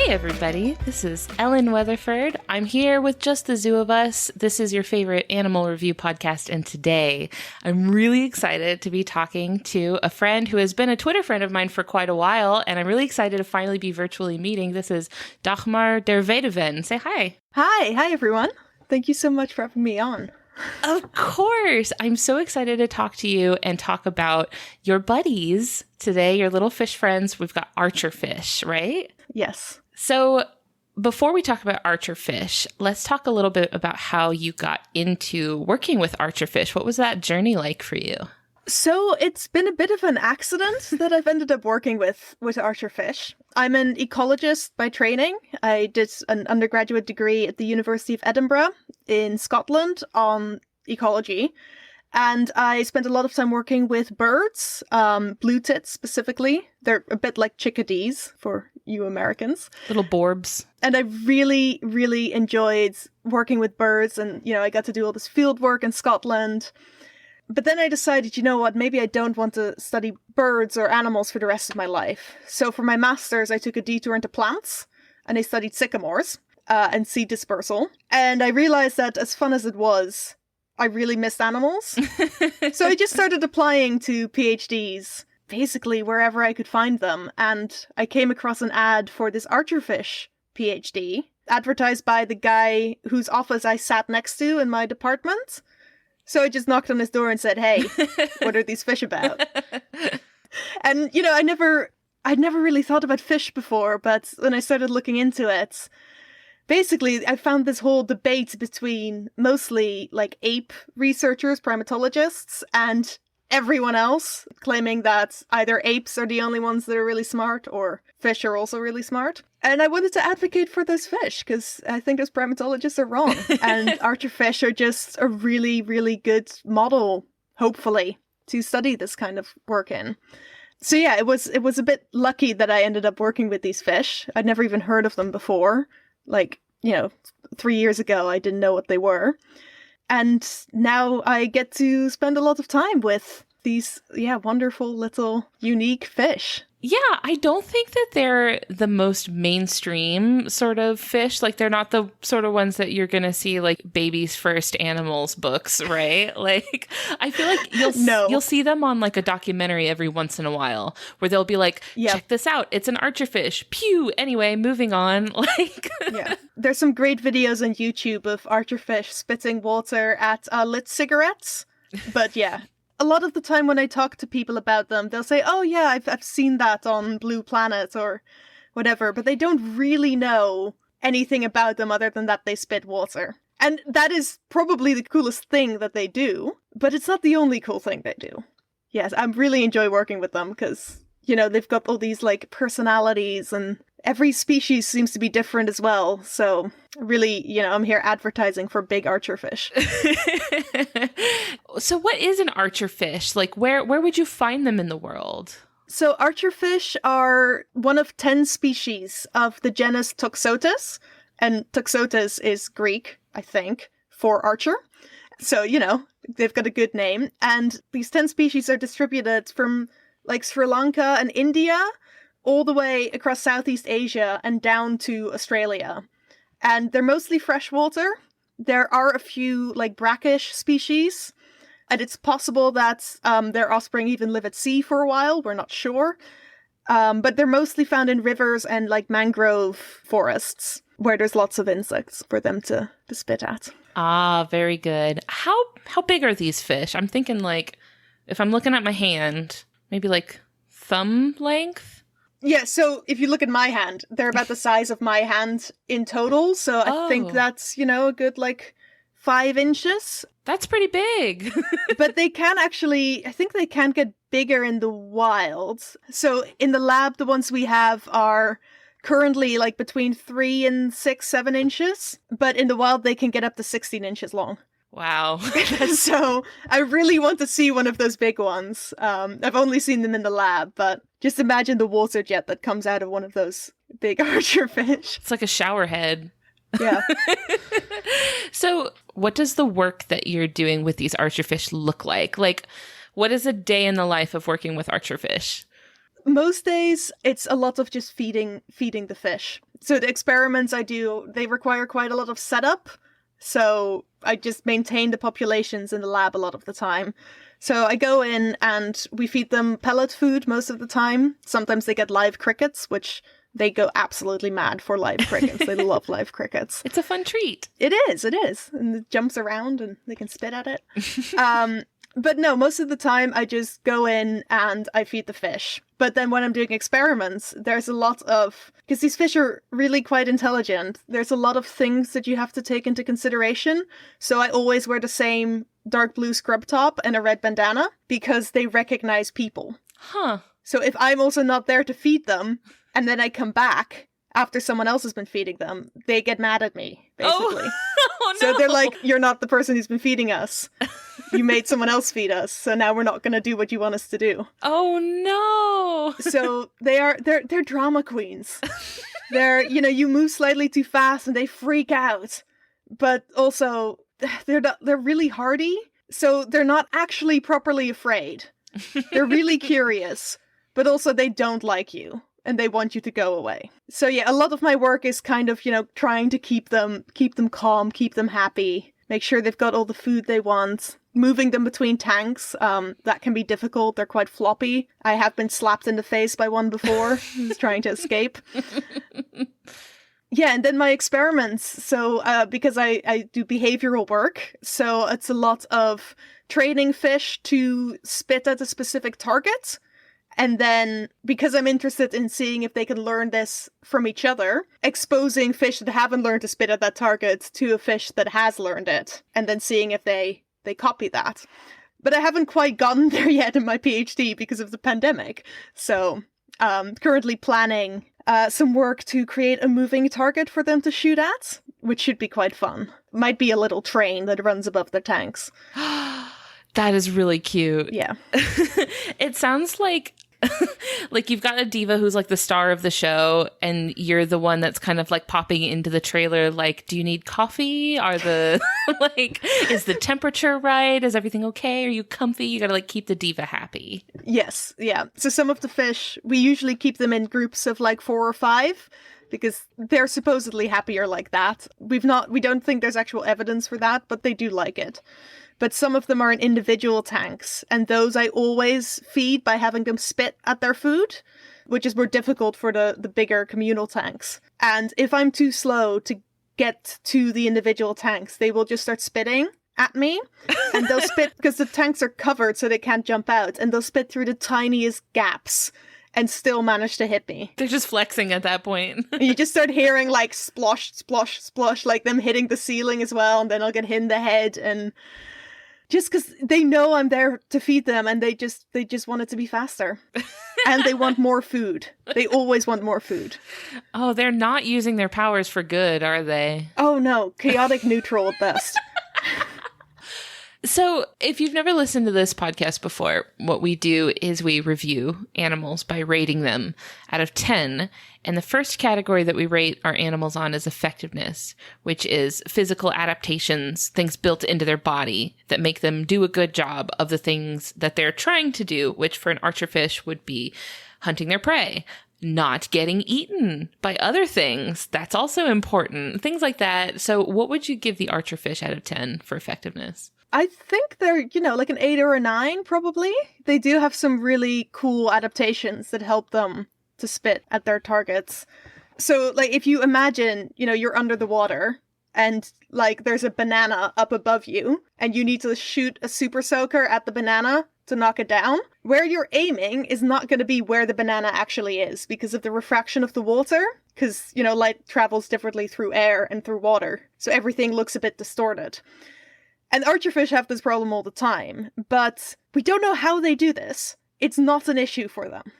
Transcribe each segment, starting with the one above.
Hey everybody, this is Ellen Weatherford. I'm here with just the zoo of us. This is your favorite animal review podcast, and today I'm really excited to be talking to a friend who has been a Twitter friend of mine for quite a while, and I'm really excited to finally be virtually meeting. This is Dagmar der Weduwen. Say hi. Hi everyone. Thank you so much for having me on. Of course. I'm so excited to talk to you and talk about your buddies today, your little fish friends. We've got Archerfish, right? Yes. So before we talk about Archerfish, let's talk a little bit about how you got into working with Archerfish. What was that journey like for you? So it's been a bit of an accident that I've ended up working with Archerfish. I'm an ecologist by training. I did an undergraduate degree at the University of Edinburgh in Scotland on ecology. And I spent a lot of time working with birds, blue tits specifically. They're a bit like chickadees for you Americans. Little borbs. And I really, really enjoyed working with birds. And, I got to do all this field work in Scotland. But then I decided, you know what, maybe I don't want to study birds or animals for the rest of my life. So for my master's, I took a detour into plants and I studied sycamores and seed dispersal. And I realized that as fun as it was, I really missed animals. So I just started applying to PhDs, basically wherever I could find them. And I came across an ad for this Archerfish PhD, advertised by the guy whose office I sat next to in my department. So I just knocked on his door and said, hey, what are these fish about? And, I'd never really thought about fish before, but when I started looking into it, basically, I found this whole debate between mostly like ape researchers, primatologists, and everyone else claiming that either apes are the only ones that are really smart or fish are also really smart. And I wanted to advocate for those fish because I think those primatologists are wrong. And archerfish are just a really, really good model, hopefully, to study this kind of work in. So yeah, it was a bit lucky that I ended up working with these fish. I'd never even heard of them before. 3 years ago, I didn't know what they were. And now I get to spend a lot of time with these, wonderful little unique fish. Yeah, I don't think that they're the most mainstream sort of fish. Like, they're not the sort of ones that you're going to see, like, Baby's First Animals books, right? Like, I feel like you'll see them on, like, a documentary every once in a while where they'll be like, check this out. It's an archerfish. Pew! Anyway, moving on. Yeah. There's some great videos on YouTube of archerfish spitting water at lit cigarettes. But yeah. A lot of the time when I talk to people about them, they'll say, oh yeah, I've seen that on Blue Planet or whatever, but they don't really know anything about them other than that they spit water. And that is probably the coolest thing that they do, but it's not the only cool thing they do. Yes, I really enjoy working with them because, they've got all these like personalities and every species seems to be different as well. So really, I'm here advertising for big archerfish. So what is an archerfish? Like, where would you find them in the world? So archerfish are one of 10 species of the genus Toxotus. And Toxotus is Greek, I think, for archer. So, they've got a good name. And these 10 species are distributed from like Sri Lanka and India all the way across Southeast Asia and down to Australia. And they're mostly freshwater. There are a few like brackish species. And it's possible that their offspring even live at sea for a while. We're not sure. But they're mostly found in rivers and like mangrove forests where there's lots of insects for them to spit at. Ah, very good. How big are these fish? I'm thinking like, if I'm looking at my hand, maybe like thumb length? Yeah, so if you look at my hand, they're about the size of my hand in total. So I think that's, a good like 5 inches. That's pretty big. But they can actually, I think they can get bigger in the wild. So in the lab, the ones we have are currently like between 3 and 6, 7 inches. But in the wild, they can get up to 16 inches long. Wow. So I really want to see one of those big ones. I've only seen them in the lab, but just imagine the water jet that comes out of one of those big archerfish. It's like a shower head. Yeah. So what does the work that you're doing with these archerfish look like? Like, what is a day in the life of working with archerfish? Most days, it's a lot of just feeding the fish. So the experiments I do, they require quite a lot of setup. So I just maintain the populations in the lab a lot of the time. So I go in and we feed them pellet food most of the time. Sometimes they get live crickets, which they go absolutely mad for live crickets. They love live crickets. It's a fun treat. It is. And it jumps around and they can spit at it. But no, most of the time I just go in and I feed the fish. But then when I'm doing experiments, there's a lot of, because these fish are really quite intelligent, there's a lot of things that you have to take into consideration. So I always wear the same dark blue scrub top and a red bandana because they recognize people. Huh. So if I'm also not there to feed them and then I come back after someone else has been feeding them, they get mad at me, basically. Oh, no. So they're like, you're not the person who's been feeding us. You made someone else feed us, so now we're not going to do what you want us to do. Oh, no. So they're drama queens. They're, you move slightly too fast and they freak out. But also, they're really hardy, so they're not actually properly afraid. They're really curious, but also they don't like you. And they want you to go away. So yeah, a lot of my work is kind of, trying to keep them calm, keep them happy, make sure they've got all the food they want, moving them between tanks. That can be difficult. They're quite floppy. I have been slapped in the face by one before who's trying to escape. Yeah, and then my experiments. So because I do behavioral work, so it's a lot of training fish to spit at a specific target. And then, because I'm interested in seeing if they can learn this from each other, exposing fish that haven't learned to spit at that target to a fish that has learned it, and then seeing if they copy that. But I haven't quite gotten there yet in my PhD because of the pandemic. So, currently planning some work to create a moving target for them to shoot at, which should be quite fun. Might be a little train that runs above their tanks. That is really cute. Yeah. It sounds like like you've got a diva who's like the star of the show and you're the one that's kind of like popping into the trailer like, do you need coffee? Are the like, is the temperature right? Is everything okay? Are you comfy? You gotta like keep the diva happy. Yes, yeah. So some of the fish, we usually keep them in groups of like 4 or 5 because they're supposedly happier like that. We don't think there's actual evidence for that, but they do like it. But some of them are in individual tanks, and those I always feed by having them spit at their food, which is more difficult for the bigger communal tanks. And if I'm too slow to get to the individual tanks, they will just start spitting at me, and they'll spit because the tanks are covered so they can't jump out, and they'll spit through the tiniest gaps and still manage to hit me. They're just flexing at that point. And you just start hearing like splosh, splosh, splosh, like them hitting the ceiling as well, and then I'll get hit in the head, and just because they know I'm there to feed them, and they just want it to be faster. And they want more food. They always want more food. Oh, they're not using their powers for good, are they? Oh no, chaotic neutral at best. So if you've never listened to this podcast before, what we do is we review animals by rating them out of 10. And the first category that we rate our animals on is effectiveness, which is physical adaptations, things built into their body that make them do a good job of the things that they're trying to do, which for an archerfish would be hunting their prey, not getting eaten by other things. That's also important. Things like that. So what would you give the archerfish out of 10 for effectiveness? I think they're, like an 8 or a 9, probably. They do have some really cool adaptations that help them to spit at their targets. So, like, if you imagine, you're under the water and, like, there's a banana up above you and you need to shoot a super soaker at the banana to knock it down, where you're aiming is not going to be where the banana actually is because of the refraction of the water. Because, light travels differently through air and through water. So everything looks a bit distorted. And archerfish have this problem all the time, but we don't know how they do this. It's not an issue for them.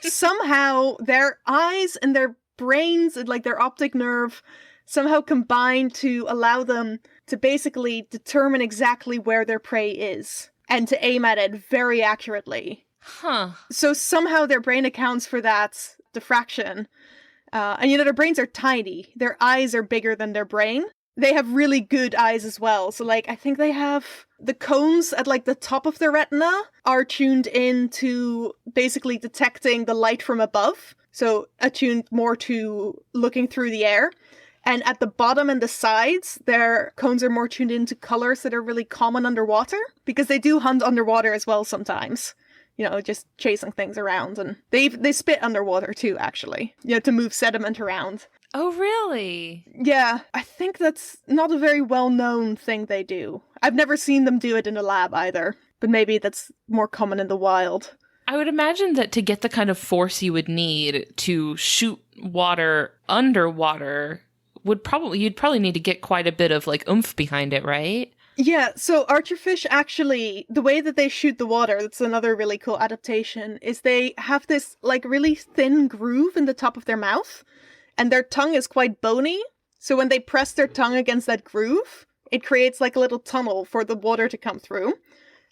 Somehow their eyes and their brains and like their optic nerve somehow combine to allow them to basically determine exactly where their prey is and to aim at it very accurately. Huh. So somehow their brain accounts for that diffraction. And their brains are tiny. Their eyes are bigger than their brain. they have really good eyes as well. So, like, I think they have the cones at, like, the top of their retina are tuned in to basically detecting the light from above. So, attuned more to looking through the air. And at the bottom and the sides, their cones are more tuned into colors that are really common underwater. Because they do hunt underwater as well sometimes. You know, just chasing things around. And they spit underwater too, actually. You know, to move sediment around. Oh, really? Yeah, I think that's not a very well-known thing they do. I've never seen them do it in a lab either, but maybe that's more common in the wild. I would imagine that to get the kind of force you would need to shoot water underwater you'd probably need to get quite a bit of like oomph behind it, right? Yeah, so archerfish actually, the way that they shoot the water, that's another really cool adaptation, is they have this like really thin groove in the top of their mouth. And their tongue is quite bony, so when they press their tongue against that groove, it creates like a little tunnel for the water to come through.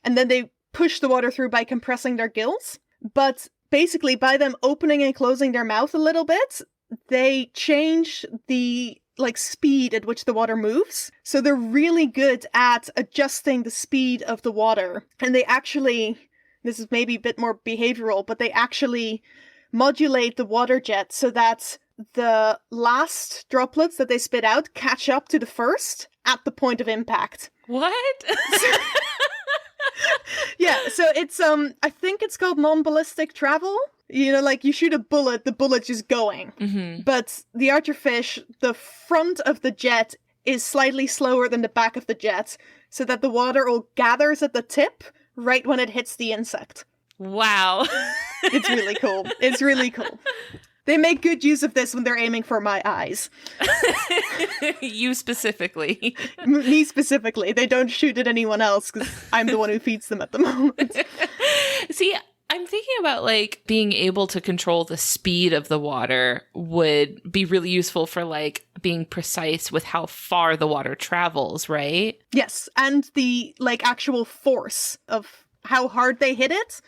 And then they push the water through by compressing their gills. But basically, by them opening and closing their mouth a little bit, they change the like speed at which the water moves. So they're really good at adjusting the speed of the water. And they actually, this is maybe a bit more behavioral, but they actually modulate the water jet so that the last droplets that they spit out catch up to the first at the point of impact. What? Yeah, so it's I think it's called non-ballistic travel. You know, like you shoot a bullet, the bullet's just going. Mm-hmm. But the archerfish, the front of the jet is slightly slower than the back of the jet, so that the water all gathers at the tip right when it hits the insect. Wow. It's really cool. It's really cool. They make good use of this when they're aiming for my eyes. You specifically. Me specifically. They don't shoot at anyone else because I'm the one who feeds them at the moment. See, I'm thinking about like being able to control the speed of the water would be really useful for like being precise with how far the water travels, right? Yes, and the like actual force of how hard they hit it.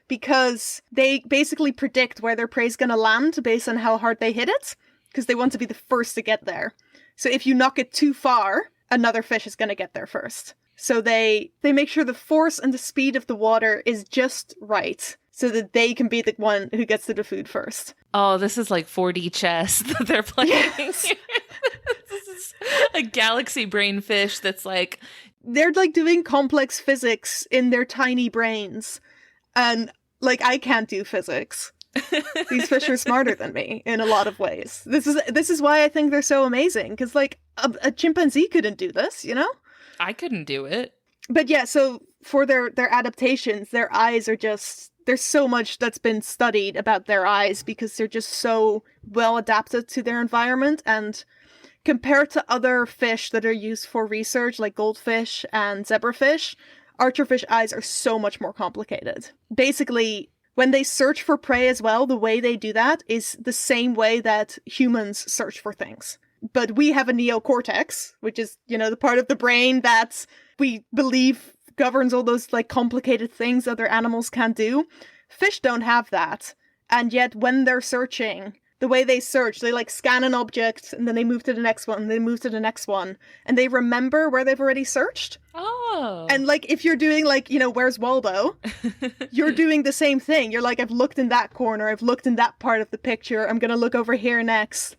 Because they basically predict where their prey is going to land based on how hard they hit it, because they want to be the first to get there. So if you knock it too far, another fish is going to get there first. So they make sure the force and the speed of the water is just right, so that they can be the one who gets to the food first. Oh, this is like 4D chess that they're playing. Yes. This is a galaxy brain fish that's like... They're like doing complex physics in their tiny brains. And like, I can't do physics. These fish are smarter than me in a lot of ways. This is why I think they're so amazing. Because like a chimpanzee couldn't do this, you know? I couldn't do it. But yeah, so for their adaptations, their eyes are just, there's so much that's been studied about their eyes because they're just so well adapted to their environment. And compared to other fish that are used for research, like goldfish and zebrafish, archerfish eyes are so much more complicated. Basically, when they search for prey as well, the way they do that is the same way that humans search for things. But we have a neocortex, which is, you know, the part of the brain that we believe governs all those like complicated things other animals can't do. Fish don't have that. And yet when they're searching, the way they search, they like scan an object and then they move to the next one, and they move to the next one, and they remember where they've already searched. Oh. And like if you're doing like, you know, where's Waldo? You're doing the same thing. You're like, I've looked in that corner, I've looked in that part of the picture, I'm gonna look over here next.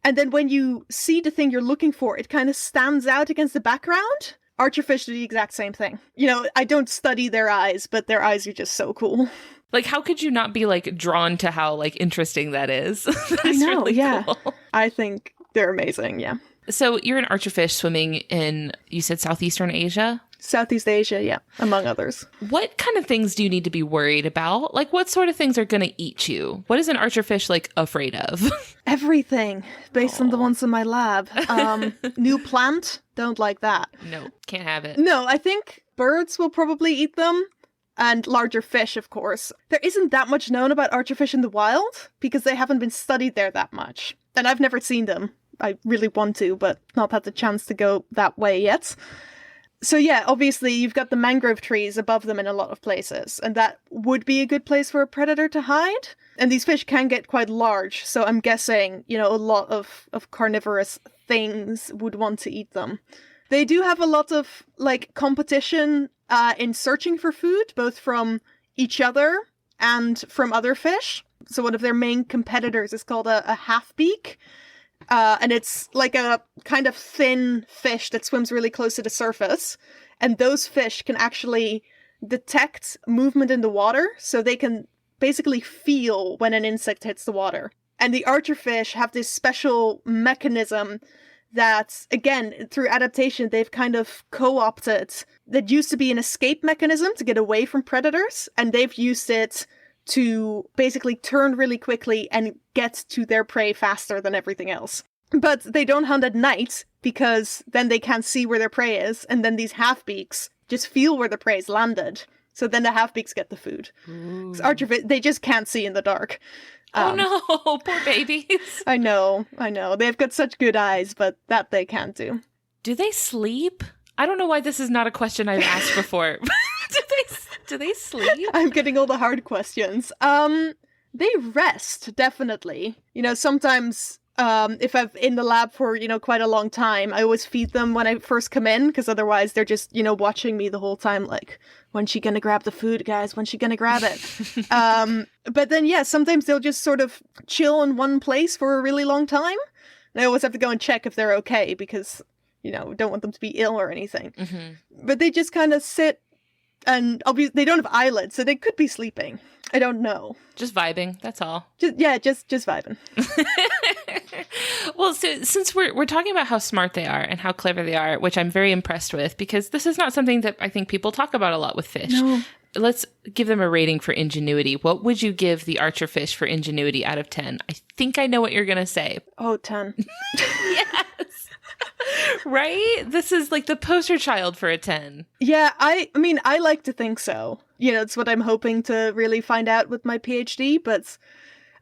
And then when you see the thing you're looking for, it kind of stands out against the background. Archerfish do the exact same thing. You know, I don't study their eyes, but their eyes are just so cool. Like, how could you not be, like, drawn to how, like, interesting that is? I know, really yeah. Cool. I think they're amazing, yeah. So you're an archerfish swimming in, you said Southeastern Asia? Southeast Asia, yeah, among others. What kind of things do you need to be worried about? Like, what sort of things are going to eat you? What is an archerfish, like, afraid of? Everything, based on the ones in my lab. New plant, don't like that. No, can't have it. No, I think birds will probably eat them. And larger fish, of course. There isn't that much known about archerfish in the wild, because they haven't been studied there that much. And I've never seen them. I really want to, but not had the chance to go that way yet. So yeah, obviously you've got the mangrove trees above them in a lot of places, and that would be a good place for a predator to hide. And these fish can get quite large, so I'm guessing, a lot of carnivorous things would want to eat them. They do have a lot of, competition in searching for food, both from each other and from other fish. So one of their main competitors is called a half-beak. And it's like a kind of thin fish that swims really close to the surface. And those fish can actually detect movement in the water, so they can basically feel when an insect hits the water. And the archerfish have this special mechanism that, again, through adaptation, they've kind of co-opted. That used to be an escape mechanism to get away from predators, and they've used it to basically turn really quickly and get to their prey faster than everything else. But they don't hunt at night, because then they can't see where their prey is, and then these half-beaks just feel where the prey's landed. So then the half-beaks get the food. Archerfish, they just can't see in the dark. Oh no, poor babies. I know. They've got such good eyes, but that they can't do. Do they sleep? I don't know why this is not a question I've asked before. Do they sleep? I'm getting all the hard questions. They rest, definitely. Sometimes if I'm in the lab for, quite a long time, I always feed them when I first come in, because otherwise they're just, watching me the whole time, like, when's she gonna grab the food, guys? When's she gonna grab it? But then, yeah, sometimes they'll just sort of chill in one place for a really long time. And I always have to go and check if they're okay, because, don't want them to be ill or anything. Mm-hmm. But they just kind of sit, and obviously they don't have eyelids, so they could be sleeping. I don't know. Just vibing, that's all. Just vibing. Well, so since we're talking about how smart they are and how clever they are, which I'm very impressed with, because this is not something that I think people talk about a lot with fish. No. Let's give them a rating for ingenuity. What would you give the archerfish for ingenuity out of 10? I think I know what you're going to say. Oh, 10. Yes. Right? This is like the poster child for a 10. Yeah, I mean, I like to think so. It's what I'm hoping to really find out with my PhD, but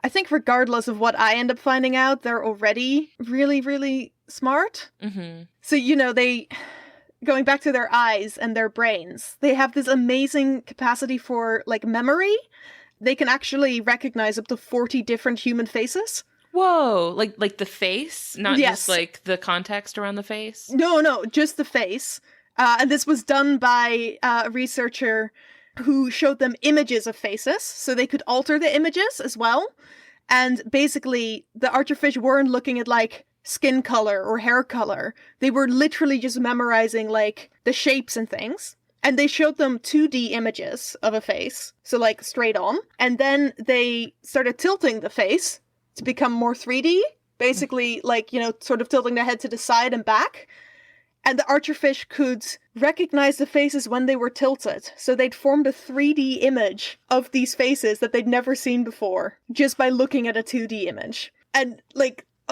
I think regardless of what I end up finding out, they're already really, really smart. Mm-hmm. So, they, going back to their eyes and their brains, they have this amazing capacity for, memory. They can actually recognize up to 40 different human faces. Whoa, like the face? Not just the context around the face? No, just the face. And this was done by a researcher who showed them images of faces, so they could alter the images as well. And basically, the archerfish weren't looking at, skin color or hair color. They were literally just memorizing, the shapes and things. And they showed them 2D images of a face, so, straight on. And then they started tilting the face to become more 3D, basically, sort of tilting the head to the side and back. And the archerfish could recognize the faces when they were tilted. So they'd formed a 3D image of these faces that they'd never seen before, just by looking at a 2D image. And,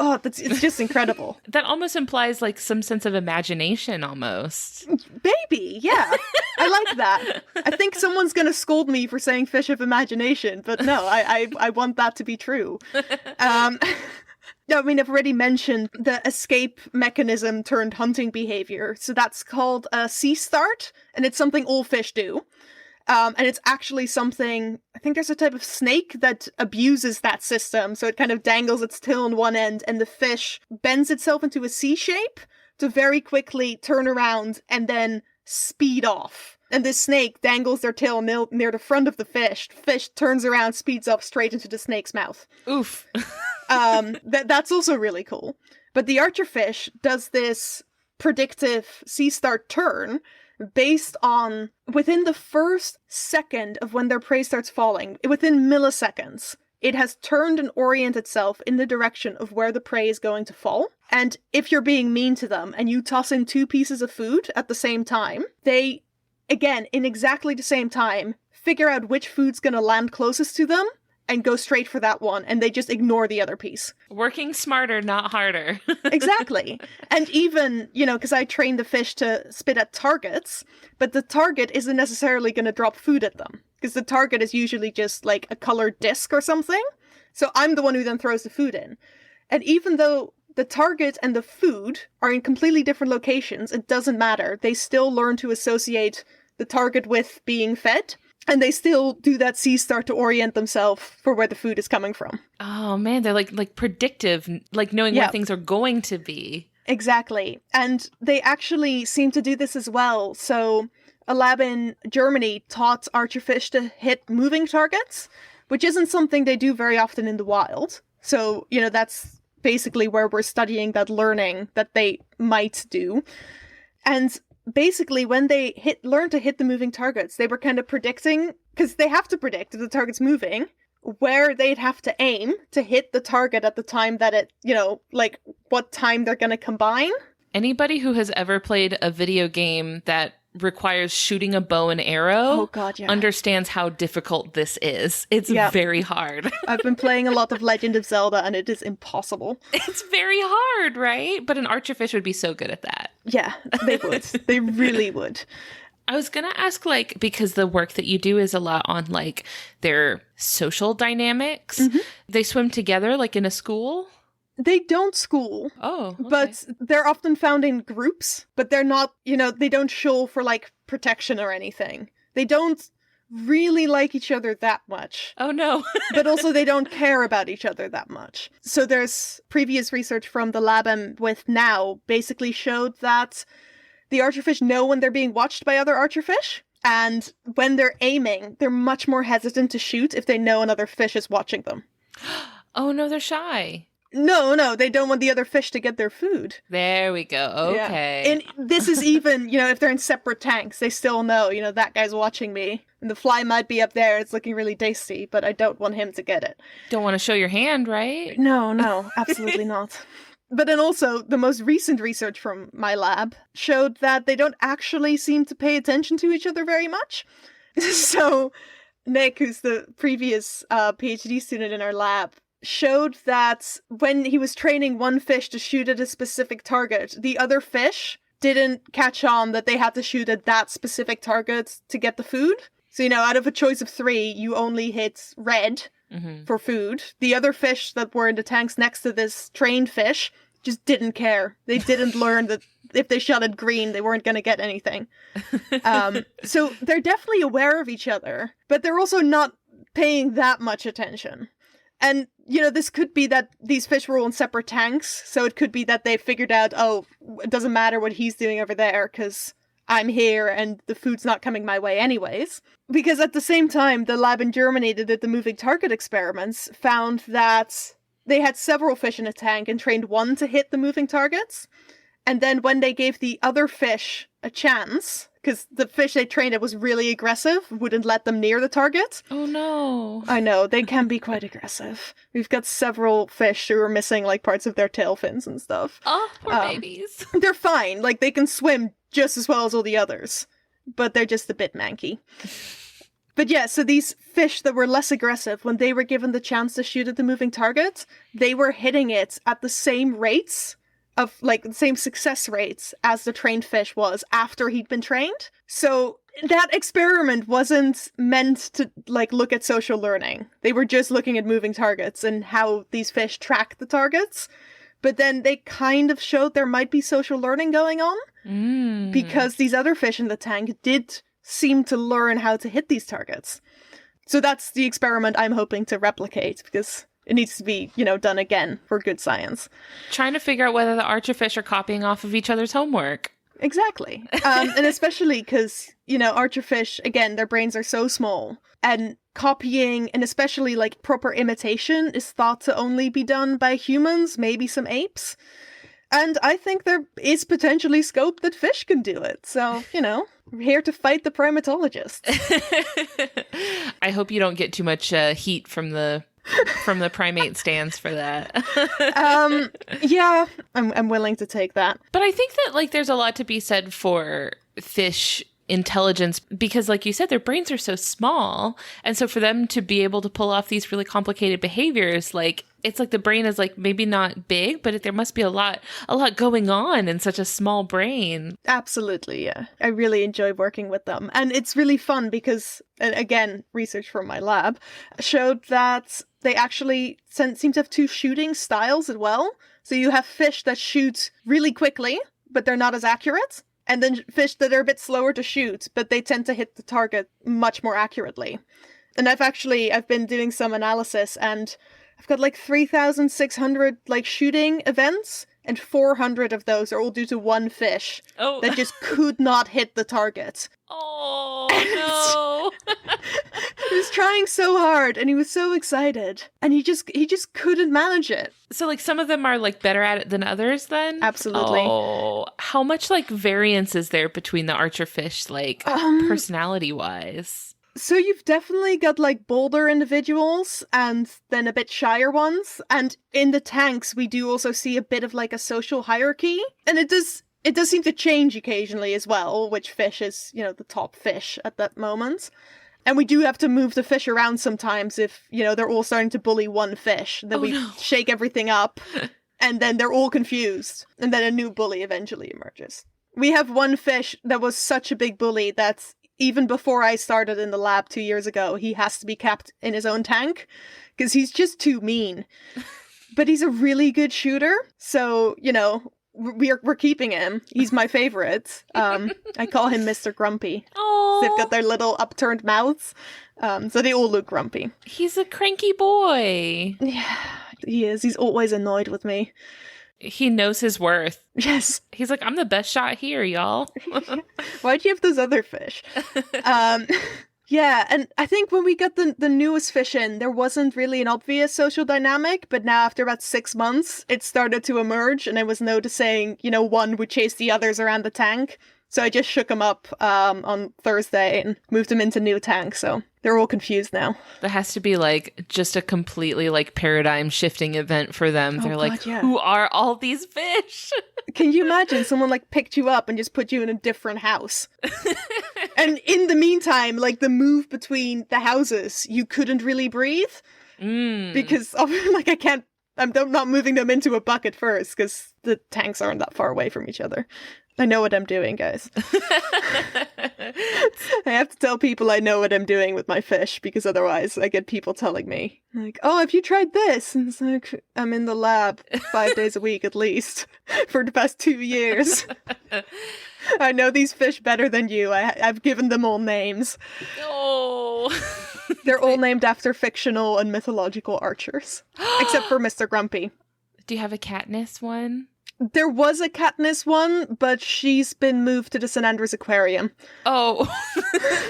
it's just incredible. That almost implies, some sense of imagination, almost. Maybe, yeah. I like that. I think someone's going to scold me for saying fish have imagination, but no, I want that to be true. No, I mean, I've already mentioned the escape mechanism turned hunting behavior. So that's called a sea start, and it's something all fish do. And it's actually something, I think there's a type of snake that abuses that system. So it kind of dangles its tail on one end, and the fish bends itself into a C shape to very quickly turn around and then speed off. And this snake dangles their tail near the front of the fish. The fish turns around, speeds up straight into the snake's mouth. Oof. That's also really cool. But the archerfish does this predictive sea start turn based on within the first second of when their prey starts falling, within milliseconds, it has turned and oriented itself in the direction of where the prey is going to fall. And if you're being mean to them and you toss in 2 pieces of food at the same time, they, again, in exactly the same time, figure out which food's going to land closest to them and go straight for that one, and they just ignore the other piece. Working smarter, not harder. Exactly. And even, because I train the fish to spit at targets, but the target isn't necessarily going to drop food at them, because the target is usually just a colored disc or something. So I'm the one who then throws the food in. And even though the target and the food are in completely different locations, it doesn't matter. They still learn to associate the target with being fed, and they still do that start to orient themselves for where the food is coming from. Oh man, they're like predictive, like knowing where things are going to be. Exactly. And they actually seem to do this as well. So a lab in Germany taught archerfish to hit moving targets, which isn't something they do very often in the wild. So, that's basically where we're studying that learning that they might do. And basically, when they learned to hit the moving targets, they were kind of predicting, because they have to predict if the target's moving, where they'd have to aim to hit the target at the time that it, what time they're going to combine. Anybody who has ever played a video game that requires shooting a bow and arrow understands how difficult this is. It's very hard. I've been playing a lot of Legend of Zelda, and it is impossible. It's very hard, right? But an archerfish would be so good at that. Yeah, they would. They really would. I was going to ask, because the work that you do is a lot on, their social dynamics. Mm-hmm. They swim together, in a school? They don't school. Oh, okay. But they're often found in groups, but they're not, they don't show for, protection or anything. They don't really like each other that much. Oh, no. But also they don't care about each other that much. So there's previous research from the lab I'm with now basically showed that the archerfish know when they're being watched by other archerfish, and when they're aiming, they're much more hesitant to shoot if they know another fish is watching them. Oh, no, they're shy. No, they don't want the other fish to get their food. There we go. Okay. Yeah. And this is even, if they're in separate tanks, they still know, that guy's watching me. And the fly might be up there, it's looking really tasty, but I don't want him to get it. Don't want to show your hand, right? No, absolutely not. But then also, the most recent research from my lab showed that they don't actually seem to pay attention to each other very much. So Nick, who's the previous PhD student in our lab, showed that when he was training one fish to shoot at a specific target, the other fish didn't catch on that they had to shoot at that specific target to get the food. So, out of a choice of 3, you only hit red for food. The other fish that were in the tanks next to this trained fish just didn't care. They didn't learn that if they shot at green, they weren't going to get anything. So they're definitely aware of each other, but they're also not paying that much attention. And, this could be that these fish were all in separate tanks, so it could be that they figured out, it doesn't matter what he's doing over there, because I'm here and the food's not coming my way anyways. Because at the same time, the lab in Germany that did the moving target experiments found that they had several fish in a tank and trained one to hit the moving targets. And then when they gave the other fish a chance, because the fish they trained it was really aggressive, wouldn't let them near the target. Oh no. I know, they can be quite aggressive. We've got several fish who are missing parts of their tail fins and stuff. Oh, poor babies. They're fine, they can swim just as well as all the others, but they're just a bit manky. But yeah, so these fish that were less aggressive, when they were given the chance to shoot at the moving target, they were hitting it at the same rates of the same success rates as the trained fish was after he'd been trained. So that experiment wasn't meant to look at social learning. They were just looking at moving targets and how these fish track the targets. But then they kind of showed there might be social learning going on because these other fish in the tank did seem to learn how to hit these targets. So that's the experiment I'm hoping to replicate, because it needs to be, done again for good science. Trying to figure out whether the archerfish are copying off of each other's homework. Exactly. And especially because, archerfish, again, their brains are so small. And copying, and especially proper imitation, is thought to only be done by humans, maybe some apes. And I think there is potentially scope that fish can do it. So, we're here to fight the primatologists. I hope you don't get too much heat from the primate stands for that. Yeah, I'm willing to take that. But I think that there's a lot to be said for fish intelligence, because like you said, their brains are so small, and so for them to be able to pull off these really complicated behaviors, it's the brain is maybe not big, but there must be a lot going on in such a small brain. Absolutely, yeah. I really enjoy working with them, and it's really fun because, again, research from my lab showed that they actually seem to have 2 shooting styles as well. So you have fish that shoot really quickly, but they're not as accurate. And then fish that are a bit slower to shoot, but they tend to hit the target much more accurately. And I've been doing some analysis, and I've got like 3,600 like shooting events, and 400 of those are all due to one fish that just could not hit the target. Oh, no. He was trying so hard, and he was so excited, and he just couldn't manage it. So, like, some of them are, like, better at it than others, then? Absolutely. Oh, how much, like, variance is there between the archerfish, like, personality-wise? So you've definitely got, like, bolder individuals, and then a bit shyer ones, and in the tanks, we do also see a bit of, like, a social hierarchy, and it does seem to change occasionally as well, which fish is, you know, the top fish at that moment. And we do have to move the fish around sometimes if, you know, they're all starting to bully one fish. Then shake everything up, and then they're all confused. And then a new bully eventually emerges. We have one fish that was such a big bully that even before I started in the lab 2 years ago, he has to be kept in his own tank because he's just too mean. But he's a really good shooter. So, you know, we're keeping him. He's my favorite. I call him Mr. Grumpy. Oh, They've got their little upturned mouths, so they all look grumpy. He's a cranky boy. Yeah, he is. He's always annoyed with me. He knows his worth. Yes. He's like, I'm the best shot here, y'all. Why'd you have those other fish? Yeah, and I think when we got the newest fish in, there wasn't really an obvious social dynamic, but now after about 6 months, it started to emerge, and I was noticing, you know, one would chase the others around the tank. So I just shook them up on Thursday and moved them into new tanks, so they're all confused now. That has to be, like, just a completely, like, paradigm-shifting event for them. They're God, like, yeah. Who are all these fish? Can you imagine someone, like, picked you up and just put you in a different house? And in the meantime, like, the move between the houses, you couldn't really breathe. Because, like, I'm not moving them into a bucket first, because the tanks aren't that far away from each other. I know what I'm doing, guys. I have to tell people I know what I'm doing with my fish, because otherwise I get people telling me, like, oh, have you tried this? And it's like, I'm in the lab 5 days a week at least for the past 2 years. I know these fish better than you. I've given them all names. Oh. They're all named after fictional and mythological archers, except for Mr. Grumpy. Do you have a Katniss one? There was a Katniss one, but she's been moved to the St. Andrews Aquarium. Oh,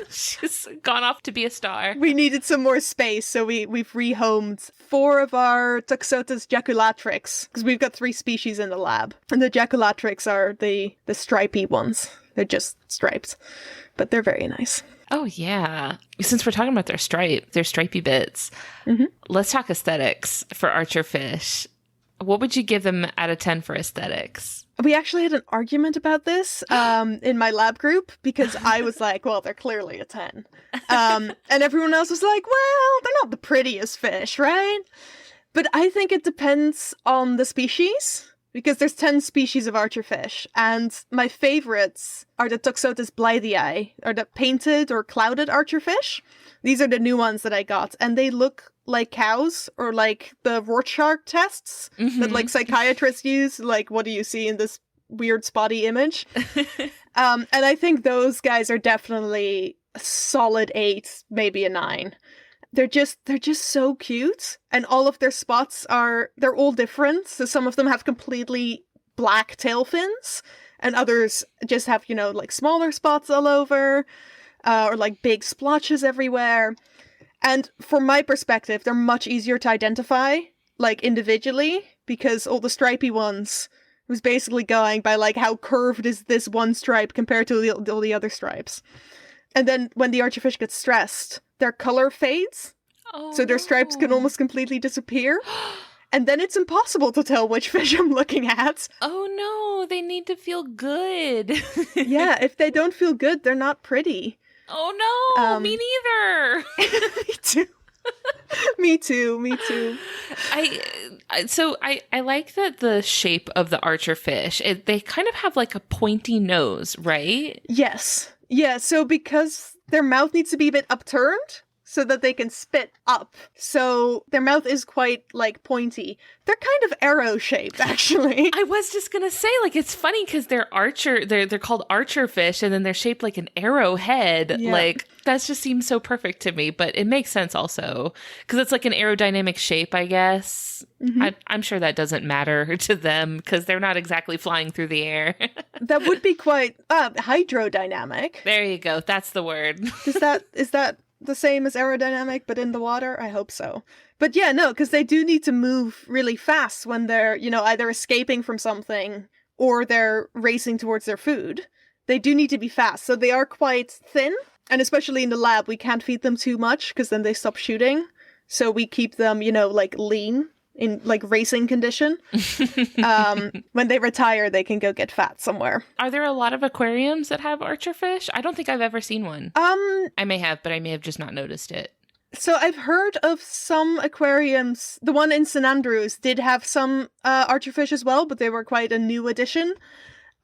she's gone off to be a star. We needed some more space, so we've rehomed 4 of our Toxotus jaculatrix, because we've got 3 species in the lab. And the jaculatrix are the stripy ones. They're just striped, but they're very nice. Oh, yeah. Since we're talking about their stripy bits, let's talk aesthetics for archerfish. What would you give them out of 10 for aesthetics? We actually had an argument about this in my lab group, because I was like, well, they're clearly a 10. And everyone else was like, well, they're not the prettiest fish, right? But I think it depends on the species, because there's 10 species of archerfish, and my favorites are the Toxotus blithii, or the painted or clouded archerfish. These are the new ones that I got, and they look like cows, or like the Rorschach tests that like psychiatrists use. Like, what do you see in this weird spotty image? And I think those guys are definitely a solid 8, maybe a 9. They're just so cute, and all of their spots they're all different. So some of them have completely black tail fins, and others just have, you know, like smaller spots all over, or like big splotches everywhere. And from my perspective, they're much easier to identify, like, individually, because all the stripy ones was basically going by, like, how curved is this one stripe compared to all the other stripes. And then when the archerfish gets stressed, their color fades, so their stripes can almost completely disappear. And then it's impossible to tell which fish I'm looking at. Oh no, they need to feel good. Yeah, if they don't feel good, they're not pretty. Oh no, me neither. Me too. Me too. I like that the shape of the archerfish. They kind of have like a pointy nose, right? Yes. Yeah, so because their mouth needs to be a bit upturned, so that they can spit up. So their mouth is quite, like, pointy. They're kind of arrow-shaped, actually. I was just gonna say, like, it's funny because they're called archerfish, and then they're shaped like an arrowhead. Yeah. Like, that just seems so perfect to me, but it makes sense also because it's like an aerodynamic shape, I guess. Mhm. I'm sure that doesn't matter to them because they're not exactly flying through the air. That would be quite hydrodynamic. There you go. That's the word. Is that the same as aerodynamic, but in the water? I hope so. But yeah, no, because they do need to move really fast when they're, either escaping from something or they're racing towards their food. They do need to be fast, so they are quite thin. And especially in the lab, we can't feed them too much because then they stop shooting. So we keep them, like, lean in, like, racing condition. When they retire, they can go get fat somewhere. Are there a lot of aquariums that have archerfish? I don't think I've ever seen one. I may have, but I may have just not noticed it. So I've heard of some aquariums. The one in St. Andrews did have some archerfish as well, but they were quite a new addition.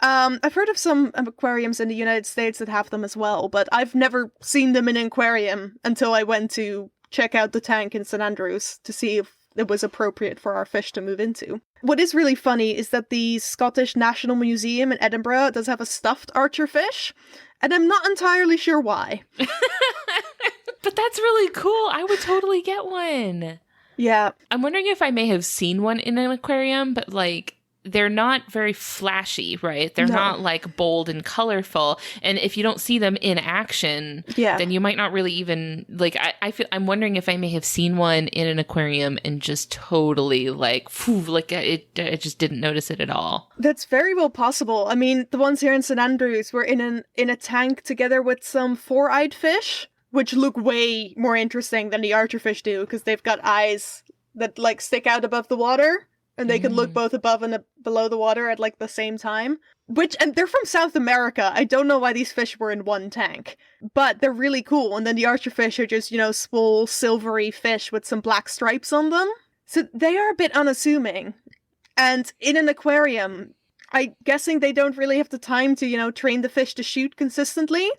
I've heard of some aquariums in the United States that have them as well, but I've never seen them in an aquarium until I went to check out the tank in St. Andrews to see if it was appropriate for our fish to move into. What is really funny is that the Scottish National Museum in Edinburgh does have a stuffed archerfish, and I'm not entirely sure why. But that's really cool. I would totally get one. Yeah. I'm wondering if I may have seen one in an aquarium, but, like, they're not very flashy, right? They're not, like, bold and colorful. And if you don't see them in action, then you might not really even, like, I'm wondering if I may have seen one in an aquarium and just totally, like, I just didn't notice it at all. That's very well possible. I mean, the ones here in St. Andrews were in a tank together with some four-eyed fish, which look way more interesting than the archerfish do, because they've got eyes that, like, stick out above the water. And they can look both above and below the water at, like, the same time. And they're from South America. I don't know why these fish were in one tank. But they're really cool. And then the archerfish are just, small, silvery fish with some black stripes on them. So they are a bit unassuming. And in an aquarium, I'm guessing they don't really have the time to, train the fish to shoot consistently.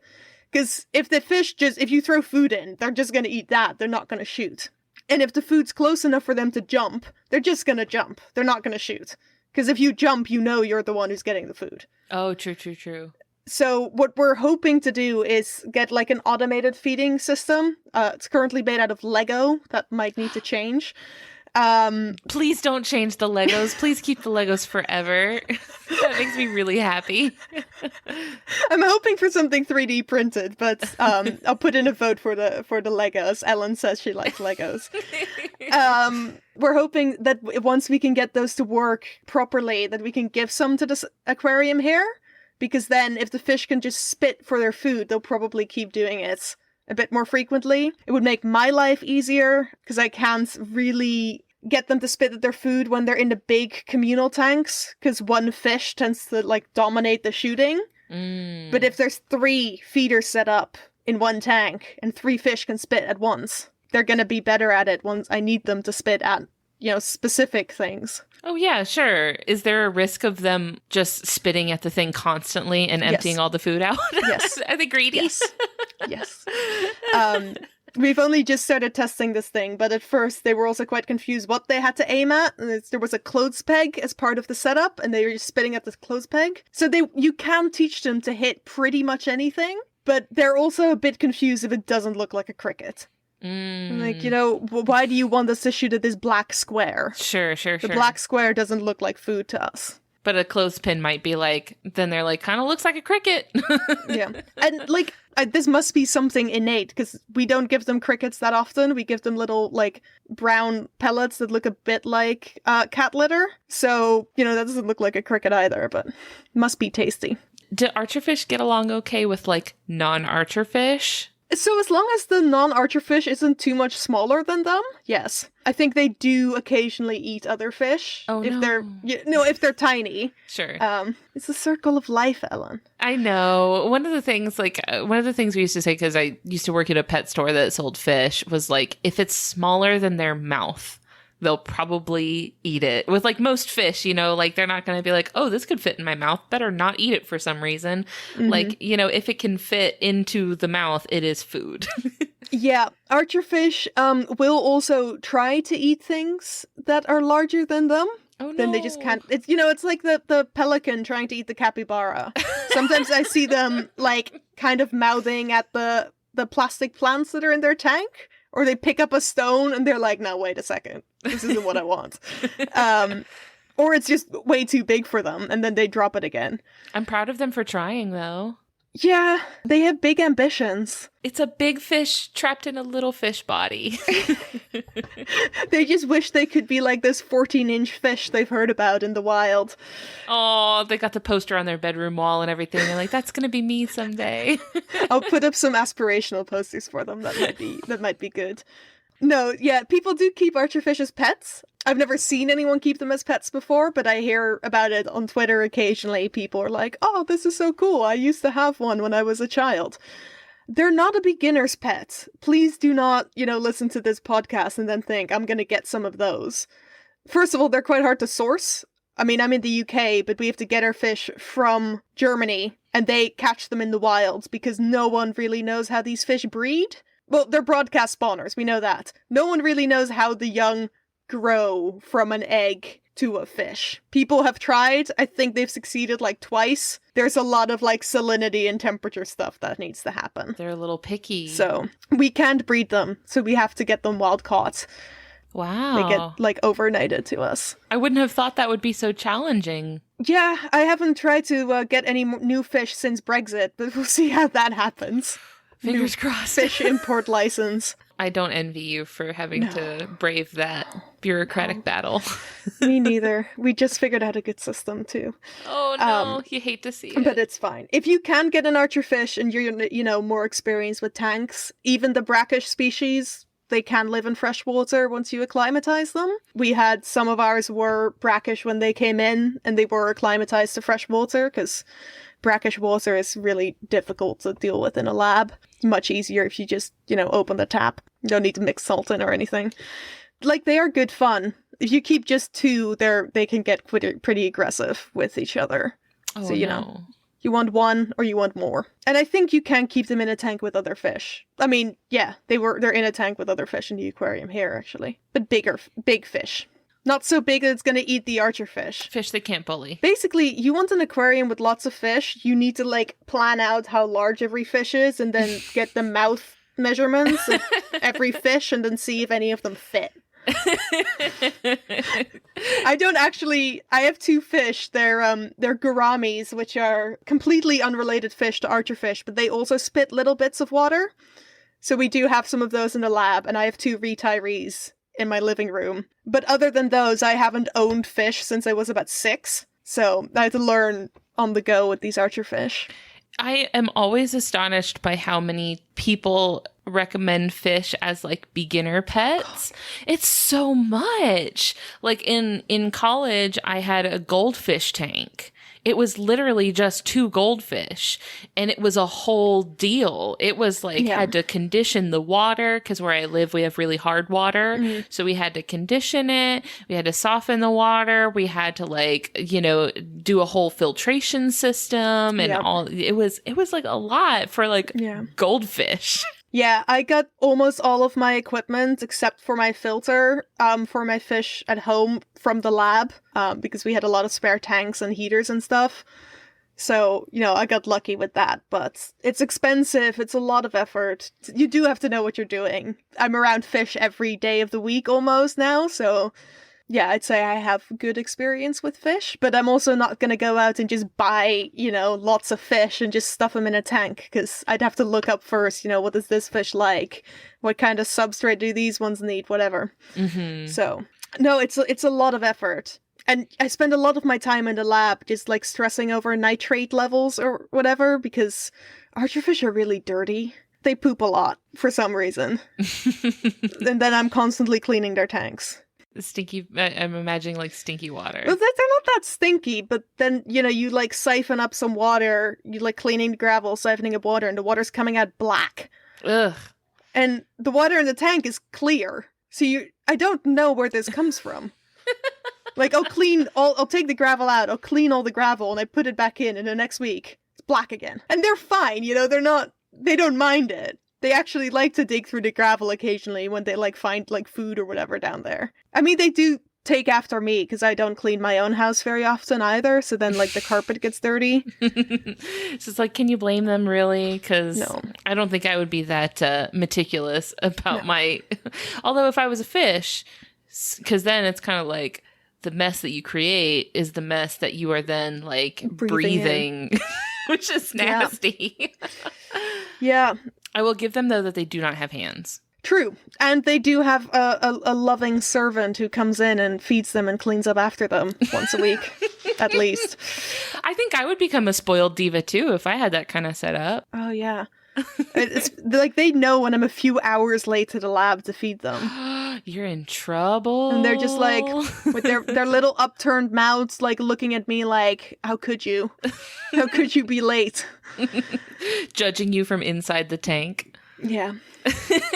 Because if you throw food in, they're just going to eat that. They're not going to shoot. And if the food's close enough for them to jump, they're just going to jump. They're not going to shoot. Because if you jump, you're the one who's getting the food. Oh, true. So what we're hoping to do is get, like, an automated feeding system. It's currently made out of Lego. That might need to change. Please don't change the Legos. Please keep the Legos forever. That makes me really happy. I'm hoping for something 3D printed, but I'll put in a vote for the Legos. Ellen says she likes Legos. We're hoping that once we can get those to work properly, that we can give some to this aquarium here, because then if the fish can just spit for their food, they'll probably keep doing it a bit more frequently. It would make my life easier, because I can't really get them to spit at their food when they're in the big communal tanks, because one fish tends to, like, dominate the shooting. But if there's 3 feeders set up in one tank and 3 fish can spit at once, they're going to be better at it once I need them to spit at, specific things. Oh, yeah, sure. Is there a risk of them just spitting at the thing constantly and emptying all the food out? Yes. Are they greedy? Yes. We've only just started testing this thing, but at first they were also quite confused what they had to aim at. There was a clothes peg as part of the setup, and they were just spitting at the clothes peg. So you can teach them to hit pretty much anything, but they're also a bit confused if it doesn't look like a cricket. Like, why do you want us to shoot at this black square? Sure. The black square doesn't look like food to us. But a clothespin might be like, then they're like, kind of looks like a cricket. Yeah. And, like, this must be something innate, because we don't give them crickets that often. We give them little, like, brown pellets that look a bit like cat litter. So, that doesn't look like a cricket either, but must be tasty. Do archerfish get along okay with, like, non-archerfish? So as long as the non-archerfish isn't too much smaller than them, yes. I think they do occasionally eat other fish. Oh, if no. If they're tiny. Sure. It's a circle of life, Ellen. I know. One of the things we used to say, because I used to work at a pet store that sold fish, was like, if it's smaller than their mouth, they'll probably eat it. With, like, most fish, like, they're not going to be like, oh, this could fit in my mouth. Better not eat it for some reason. Mm-hmm. Like, if it can fit into the mouth, it is food. Yeah, archerfish will also try to eat things that are larger than them. Oh no. Then they just can't. It's it's like the pelican trying to eat the capybara. Sometimes I see them like kind of mouthing at the plastic plants that are in their tank, or they pick up a stone and they're like, "No, wait a second, this isn't what I want." Or it's just way too big for them, and then they drop it again. I'm proud of them for trying, though. Yeah, they have big ambitions. It's a big fish trapped in a little fish body. They just wish they could be like this 14-inch fish they've heard about in the wild. Oh, they got the poster on their bedroom wall and everything. They're like, that's going to be me someday. I'll put up some aspirational posters for them. That might be good. No, yeah, people do keep archerfish as pets. I've never seen anyone keep them as pets before, but I hear about it on Twitter occasionally. People are like, "Oh, this is so cool. I used to have one when I was a child." They're not a beginner's pet. Please do not, listen to this podcast and then think, I'm going to get some of those. First of all, they're quite hard to source. I mean, I'm in the UK, but we have to get our fish from Germany, and they catch them in the wild because no one really knows how these fish breed. Well, they're broadcast spawners, we know that. No one really knows how the young grow from an egg to a fish. People have tried. I think they've succeeded like twice. There's a lot of like salinity and temperature stuff that needs to happen. They're a little picky. So we can't breed them. So we have to get them wild caught. Wow. They get like overnighted to us. I wouldn't have thought that would be so challenging. Yeah, I haven't tried to get any new fish since Brexit, but we'll see how that happens. Fingers crossed. Fish import license. I don't envy you for having to brave that bureaucratic battle. Me neither. We just figured out a good system too. Oh no, you hate to see it. But it's fine. If you can get an archerfish and you're, more experienced with tanks, even the brackish species, they can live in fresh water once you acclimatize them. We had some of ours were brackish when they came in, and they were acclimatized to fresh water because brackish water is really difficult to deal with in a lab. It's much easier if you just, open the tap. You don't need to mix salt in or anything. Like, they are good fun. If you keep just two, they can get pretty aggressive with each other. Oh, so, you want one or you want more. And I think you can keep them in a tank with other fish. I mean, yeah, they're in a tank with other fish in the aquarium here, actually. But big fish. Not so big that it's going to eat the archerfish. Fish they can't bully. Basically, you want an aquarium with lots of fish. You need to, plan out how large every fish is and then get the mouth measurements of every fish and then see if any of them fit. I have two fish. They're gouramis, which are completely unrelated fish to archerfish, but they also spit little bits of water. So we do have some of those in the lab, and I have two retirees in my living room. But other than those, I haven't owned fish since I was about 6. So I had to learn on the go with these archerfish. I am always astonished by how many people recommend fish as beginner pets. It's so much. In college, I had a goldfish tank. It was literally just 2 goldfish, and it was a whole deal. It was had to condition the water, because where I live, we have really hard water. Mm-hmm. So we had to condition it. We had to soften the water. We had to do a whole filtration system and all. It was a lot for goldfish. Yeah, I got almost all of my equipment except for my filter for my fish at home from the lab because we had a lot of spare tanks and heaters and stuff. So, I got lucky with that, but it's expensive. It's a lot of effort. You do have to know what you're doing. I'm around fish every day of the week almost now, so yeah, I'd say I have good experience with fish, but I'm also not going to go out and just buy, lots of fish and just stuff them in a tank, because I'd have to look up first, what is this fish like? What kind of substrate do these ones need? Whatever. Mm-hmm. So, no, it's a lot of effort. And I spend a lot of my time in the lab just stressing over nitrate levels or whatever, because archerfish are really dirty. They poop a lot for some reason. And then I'm constantly cleaning their tanks. Stinky, I'm imagining stinky water. Well, they're not that stinky, but then, you siphon up some water, you cleaning the gravel, siphoning up water, and the water's coming out black. Ugh. And the water in the tank is clear. So I don't know where this comes from. I'll take the gravel out, I'll clean all the gravel, and I put it back in, and the next week, it's black again. And they're fine, they don't mind it. they actually like to dig through the gravel occasionally when they like find like food or whatever down there. I mean, they do take after me because I don't clean my own house very often either. So then like the carpet gets dirty. So it's like, can you blame them really? Because No. I don't think I would be that meticulous about my. Although if I was a fish, because then it's kind of like the mess that you create is the mess that you are then like breathing which is nasty. Yeah. I will give them though that they do not have hands. True. And they do have a loving servant who comes in and feeds them and cleans up after them once a week, at least. I think I would become a spoiled diva too if I had that kind of setup. Oh, yeah. It's like they know when I'm a few hours late to the lab to feed them. You're in trouble. And they're just like, with their little upturned mouths, like looking at me like, how could you? How could you be late? Judging you from inside the tank. Yeah.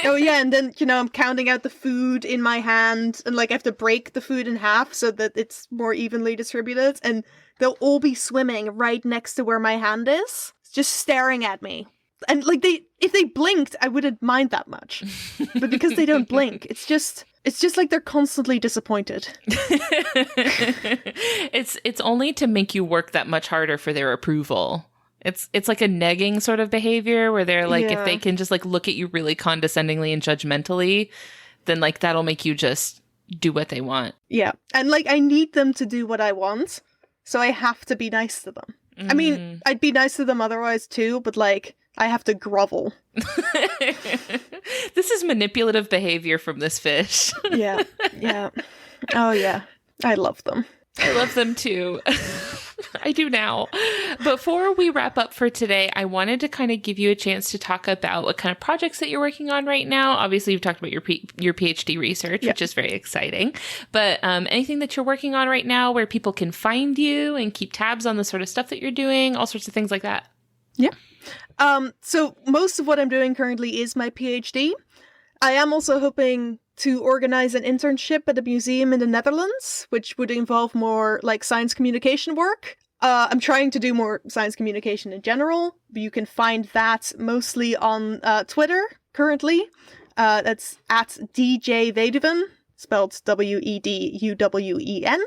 Oh yeah, and then, I'm counting out the food in my hand, and like I have to break the food in half so that it's more evenly distributed, and they'll all be swimming right next to where my hand is, just staring at me. And like if they blinked, I wouldn't mind that much. But because they don't blink, it's just like they're constantly disappointed. It's only to make you work that much harder for their approval. It's like a negging sort of behavior where they're like, if they can just like look at you really condescendingly and judgmentally, then like that'll make you just do what they want. Yeah. And like I need them to do what I want, so I have to be nice to them. I mean, I'd be nice to them otherwise too, but like I have to grovel. This is manipulative behavior from this fish. Yeah. Yeah. Oh yeah. I love them. I love them too. I do now. Before we wrap up for today, I wanted to kind of give you a chance to talk about what kind of projects that you're working on right now. Obviously, you've talked about your PhD research, which is very exciting. But anything that you're working on right now where people can find you and keep tabs on the sort of stuff that you're doing, all sorts of things like that. Yeah. So most of what I'm doing currently is my PhD. I am also hoping to organize an internship at a museum in the Netherlands, which would involve more like science communication work. I'm trying to do more science communication in general, but you can find that mostly on Twitter currently. That's at DJ Weduwen, spelled Weduwen.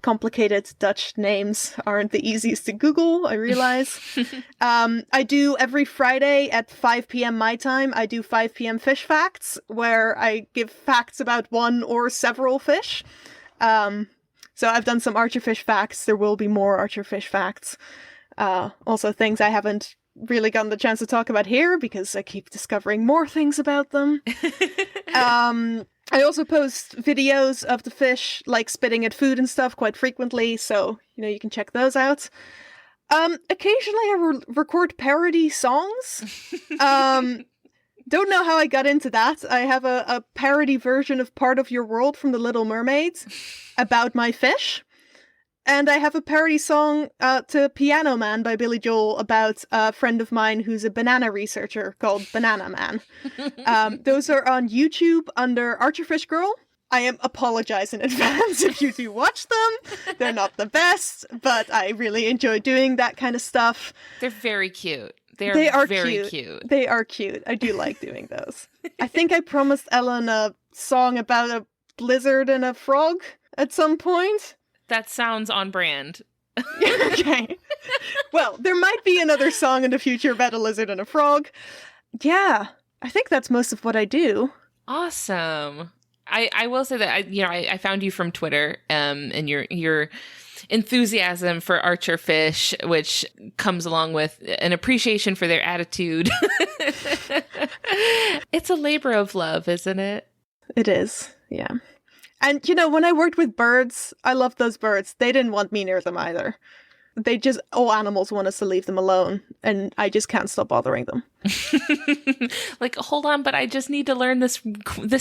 Complicated Dutch names aren't the easiest to Google, I realize. I do every Friday at 5 p.m. my time, I do 5 p.m. fish facts, where I give facts about one or several fish. So I've done some Archerfish facts. There will be more Archerfish facts. Also things I haven't really gotten the chance to talk about here because I keep discovering more things about them. I also post videos of the fish, like spitting at food and stuff quite frequently, so, you can check those out. Occasionally I record parody songs. Don't know how I got into that. I have a parody version of Part of Your World from The Little Mermaid about my fish. And I have a parody song to Piano Man by Billy Joel about a friend of mine who's a banana researcher called Banana Man. Those are on YouTube under Archerfish Girl. I am apologize in advance if you do watch them. They're not the best, but I really enjoy doing that kind of stuff. They're very cute. They are very cute. They are cute. I do like doing those. I think I promised Ellen a song about a blizzard and a frog at some point. That sounds on brand. Okay. Well, there might be another song in the future about a lizard and a frog. Yeah, I think that's most of what I do. Awesome. I will say that I found you from Twitter, and your enthusiasm for Archerfish, which comes along with an appreciation for their attitude. It's a labor of love, isn't it? It is. Yeah. And, when I worked with birds, I loved those birds. They didn't want me near them either. All animals want us to leave them alone, and I just can't stop bothering them. Like, hold on, but I just need to learn this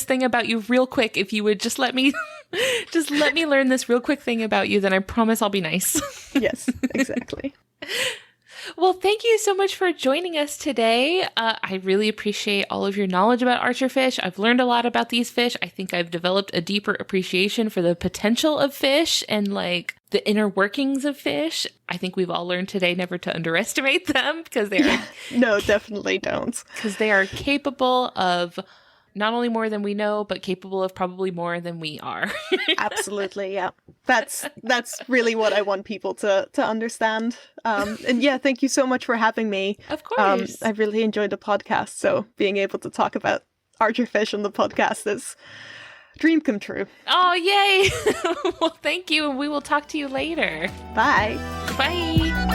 thing about you real quick. If you would just let me learn this real quick thing about you, then I promise I'll be nice. Yes, exactly. Well, thank you so much for joining us today. I really appreciate all of your knowledge about archerfish. I've learned a lot about these fish. I think I've developed a deeper appreciation for the potential of fish and like the inner workings of fish. I think we've all learned today never to underestimate them because No, definitely don't. Because they are capable of not only more than we know, but capable of probably more than we are. Absolutely, yeah. That's really what I want people to understand. And yeah, thank you so much for having me. Of course. I really enjoyed the podcast, so being able to talk about archerfish on the podcast is a dream come true. Oh, yay! Well, thank you, and we will talk to you later. Bye. Bye.